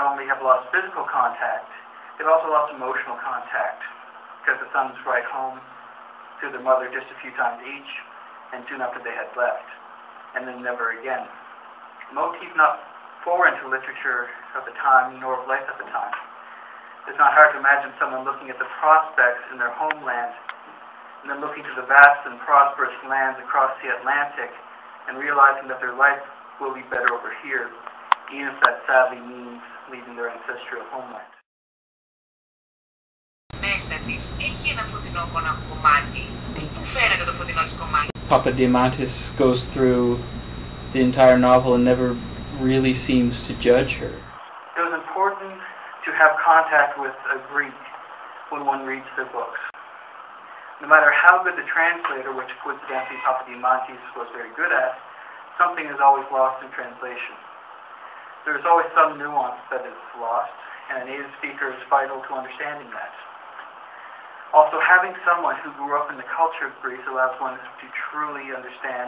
only have lost physical contact, they've also lost emotional contact, because the sons write home to their mother just a few times each, and soon after they had left, and then never again. A motif not foreign to literature of the time, nor of life at the time. It's not hard to imagine someone looking at the prospects in their homeland, and then looking to the vast and prosperous lands across the Atlantic, and realizing that their life will be better over here, even if that sadly means leaving their ancestral homeland. Μέσα της έχει ένα φωτεινό κομμάτι. Πού φαίνεται το φωτεινό της κομμάτι? Papadiamantis goes through the entire novel and never really seems to judge her. It was important to have contact with a Greek when one reads their books. No matter how good the translator, which coincidentally Papadiamantis was very good at, something is always lost in translation. There is always some nuance that is lost, and a native speaker is vital to understanding that. Also, having someone who grew up in the culture of Greece allows one to truly understand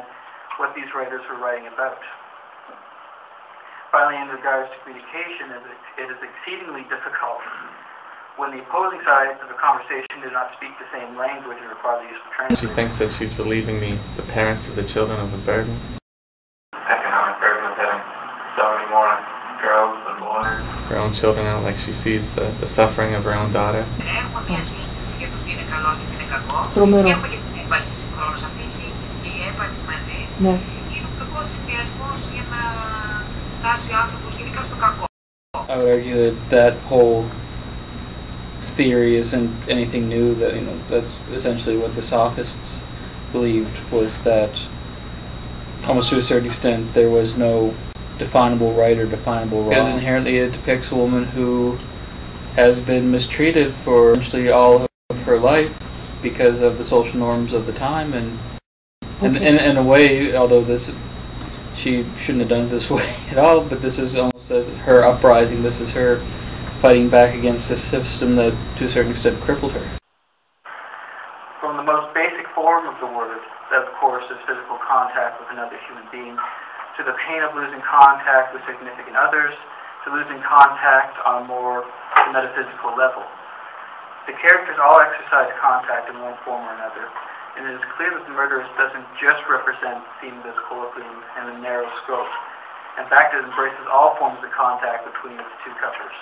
what these writers were writing about. Finally, in regards to communication, it is exceedingly difficult when the opposing sides of a conversation do not speak the same language and require the use of translation. She thinks that she's relieving the parents of the children of a burden. Economic burden of having so many more girls and boys. Her own children out, like she sees the suffering of her own daughter. Έχουμε μια σύγχυση για το τι είναι καλό και τι είναι κακό. Τρομερό. Και έχουμε και την ύπαρξη συγχρόνως. Αυτή η σύγχυση και η ύπαρξη μαζί είναι ο κακός συνδυασμός για να φτάσει ο άνθρωπος γενικά στο κακό. I would argue that that whole theory isn't anything new. That that's essentially what the Sophists believed, was that almost to a certain extent there was no definable right or definable wrong. Because inherently it depicts a woman who has been mistreated for essentially all of her life because of the social norms of the time, and in a way, although she shouldn't have done it this way at all, but this is almost as her uprising. This is her fighting back against a system that to a certain extent crippled her. From the most basic form of the word, that of course is physical contact with another human being, to the pain of losing contact with significant others, to losing contact on a more metaphysical level. The characters all exercise contact in one form or another, and it is clear that the murderess doesn't just represent the theme of this colloquium in a narrow scope. In fact, it embraces all forms of contact between its two covers.